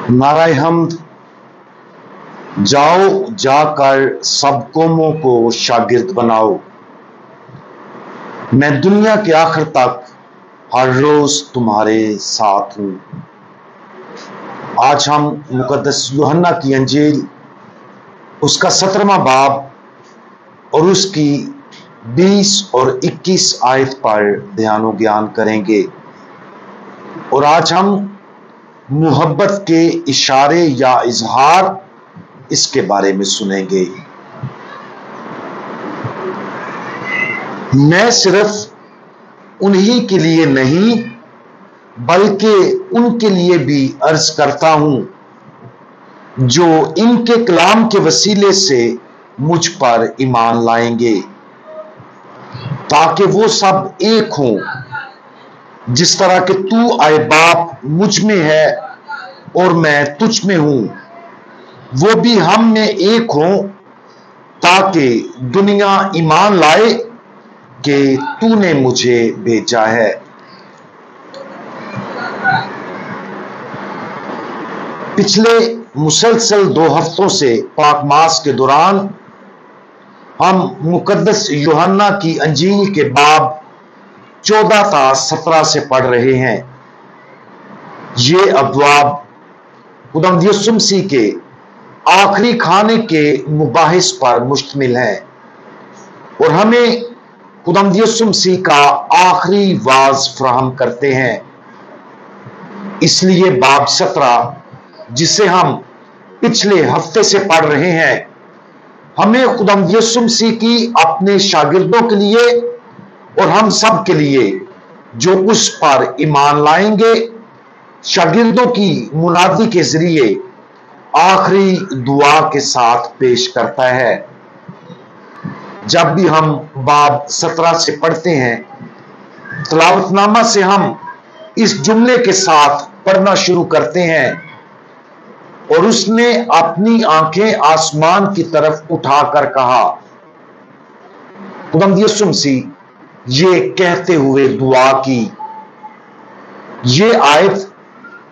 नाराए हम्द। जाओ जाकर सब कौमों को शागिर्द बनाओ। मैं दुनिया के आखिर तक हर रोज तुम्हारे साथ हूं। आज हम मुकद्दस यूहन्ना की अंजील उसका 17वां बाब और उसकी 20 और 21 आयत पर ध्यान व ज्ञान करेंगे। और आज हम मोहब्बत के इशारे या इजहार इसके बारे में सुनेंगे। मैं सिर्फ उन्हीं के लिए नहीं बल्कि उनके लिए भी अर्ज करता हूं जो इनके कलाम के वसीले से मुझ पर ईमान लाएंगे, ताकि वो सब एक हों जिस तरह कि तू आए बाप मुझ में है और मैं तुझ में हूं, वो भी हम में एक हों, ताकि दुनिया ईमान लाए कि तूने मुझे भेजा है। पिछले मुसलसल 2 हफ्तों से पाक मास के दौरान हम मुकद्दस यूहन्ना की अंजील के बाब 14 था 17 से पढ़ रहे हैं। ये अब्वाब खुदावंद यीशु मसीह के आखिरी खाने के मुबाहिस पर मुश्तमिल है और हमें खुदावंद यीशु मसीह का आखिरी वाज फराहम करते हैं। इसलिए बाब 17 जिसे हम पिछले हफ्ते से पढ़ रहे हैं, हमें खुदावंद यीशु मसीह की अपने शागिर्दों के लिए और हम सब के लिए जो उस पर ईमान लाएंगे, शागिर्दों की मुनादी के जरिए आखिरी दुआ के साथ पेश करता है। जब भी हम बाब 17 से पढ़ते हैं, तलावतनामा से हम इस जुमले के साथ पढ़ना शुरू करते हैं, और उसने अपनी आंखें आसमान की तरफ उठाकर कहा। खुदावंद यीशु मसीह ये कहते हुए दुआ की। ये आयत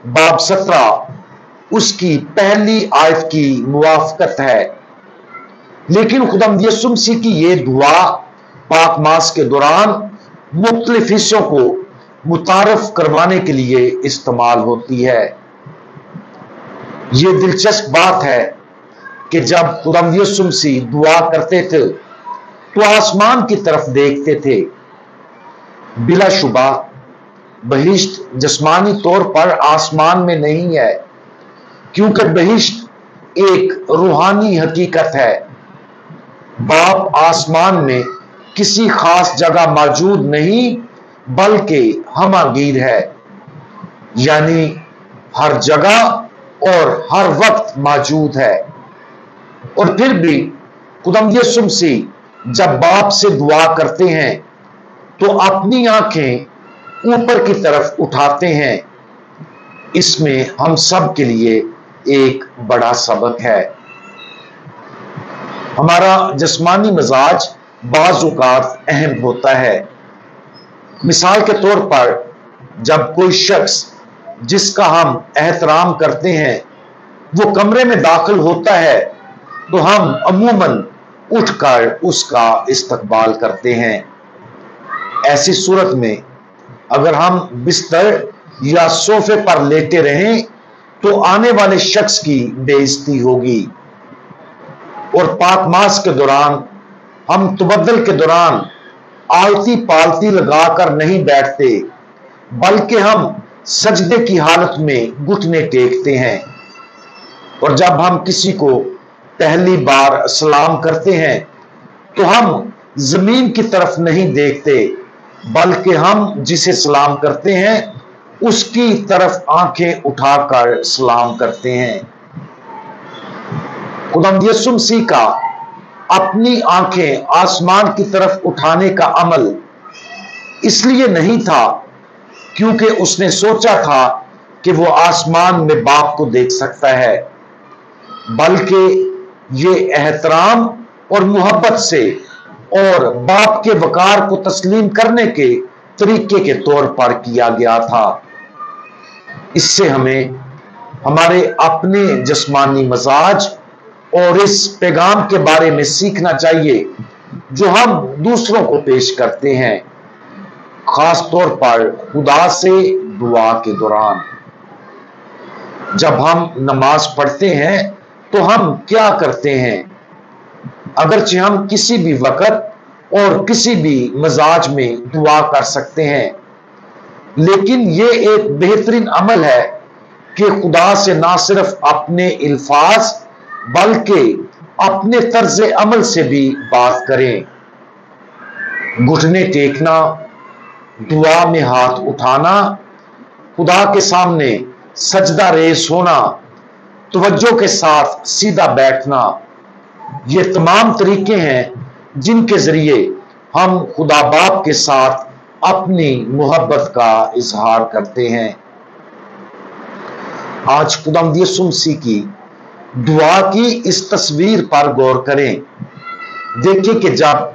बाब 17 उसकी पहली आयत की मुवाफकत है, लेकिन खुदावंद यीशु मसीह की ये दुआ पाक मास के दौरान मुख्तलिफ हिस्सों को मुतारफ करवाने के लिए इस्तेमाल होती है। ये दिलचस्प बात है कि जब खुदावंद यीशु मसीह दुआ करते थे तो आसमान की तरफ देखते थे। बिलाशुबा बहिश्त जिस्मानी तौर पर आसमान में नहीं है, क्योंकि बहिश्त एक रूहानी हकीकत है। बाप आसमान में किसी खास जगह मौजूद नहीं बल्कि हमागीर है, यानी हर जगह और हर वक्त मौजूद है। और फिर भी खुदावंद यीशु मसीह जब बाप से दुआ करते हैं तो अपनी आंखें ऊपर की तरफ उठाते हैं। इसमें हम सब के लिए एक बड़ा सबक है। हमारा जिस्मानी मिजाज बाज़ औक़ात अहम होता है। मिसाल के तौर पर जब कोई शख्स जिसका हम एहतराम करते हैं वो कमरे में दाखिल होता है तो हम अमूमन उठकर उसका इस्तकबाल करते हैं। ऐसी सूरत में अगर हम बिस्तर या सोफे पर लेटे रहें तो आने वाले शख्स की बेइज्जती होगी। और पाक मास के दौरान हम तबद्दुल के दौरान आलती पालती लगाकर नहीं बैठते, बल्कि हम सजदे की हालत में घुटने टेकते हैं। और जब हम किसी को पहली बार सलाम करते हैं तो हम जमीन की तरफ नहीं देखते, बल्कि हम जिसे सलाम करते हैं उसकी तरफ आंखें उठाकर सलाम करते हैं। खुदावंद यीशु मसीह का अपनी आंखें आसमान की तरफ उठाने का अमल इसलिए नहीं था क्योंकि उसने सोचा था कि वो आसमान में बाप को देख सकता है, बल्कि ये एहतराम और मोहब्बत से और बाप के वकार को तस्लीम करने के तरीके के तौर पर किया गया था। इससे हमें हमारे अपने जिस्मानी मजाज और इस पैगाम के बारे में सीखना चाहिए जो हम दूसरों को पेश करते हैं, खास तौर पर खुदा से दुआ के दौरान। जब हम नमाज पढ़ते हैं तो हम क्या करते हैं? अगरचे हम किसी भी वक्त और किसी भी मजाज में दुआ कर सकते हैं, लेकिन ये एक बेहतरीन अमल है कि खुदा से ना सिर्फ अपने अल्फाज बल्कि अपने तर्ज अमल से भी बात करें। घुटने टेकना, दुआ में हाथ उठाना, खुदा के सामने सजदा रेस होना, तवज्जो के साथ सीधा बैठना, ये तमाम तरीके हैं जिनके जरिए हम खुदा बाप के साथ अपनी मोहब्बत का इजहार करते हैं। आज खुदावंद यीशु मसीह की दुआ की इस तस्वीर पर गौर करें। देखिए कि जब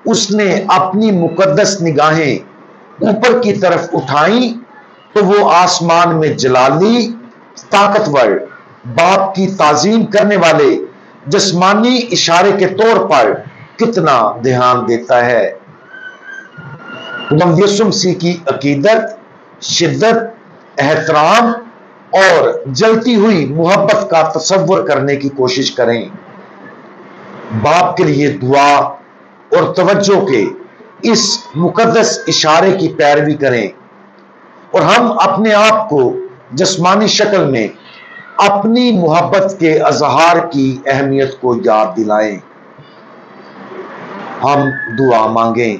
उसने अपनी मुकद्दस निगाहें ऊपर की तरफ उठाई तो वो आसमान में जलाली, ताकतवर, बाप की ताजीम करने वाले जिस्मानी इशारे के तौर पर कितना ध्यान देता है। खुदावंद यीशु मसीह की अकीदत, शिद्दत, एहतराम और जलती हुई मोहब्बत का तसव्वुर करने की कोशिश करें। बाप के लिए दुआ और तवज्जो के इस मुकद्दस इशारे की पैरवी करें और हम अपने आप को जिस्मानी शक्ल में अपनी मोहब्बत के अजहार की अहमियत को याद दिलाएं। हम दुआ मांगें।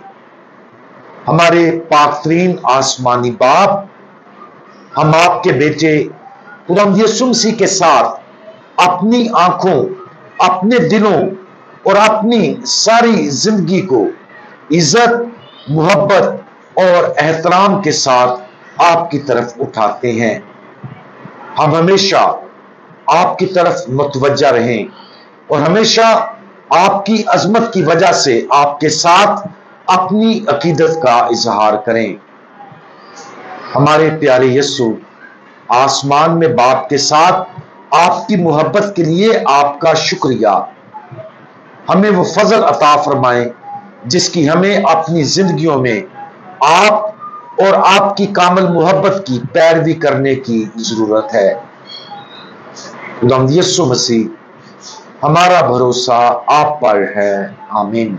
हमारे पाकतरीन आसमानी बाप, हम आपके बेटे खुदावंद यीशु मसीह के साथ अपनी आंखों, अपने दिलों और अपनी सारी जिंदगी को इज्जत, मोहब्बत और एहतराम के साथ आपकी तरफ उठाते हैं। हम हमेशा आपकी तरफ मुतवज्जा रहें और हमेशा आपकी अजमत की वजह से आपके साथ अपनी अकीदत का इजहार करें। हमारे प्यारे यीशु, आसमान में बाप के साथ आपकी मोहब्बत के लिए आपका शुक्रिया। हमें वो फजल अता फरमाएं जिसकी हमें अपनी जिंदगियों में आप और आपकी कामिल मोहब्बत की पैरवी करने की जरूरत है। खुदावंद यीशु मसीह, हमारा भरोसा आप पर है। आमीन।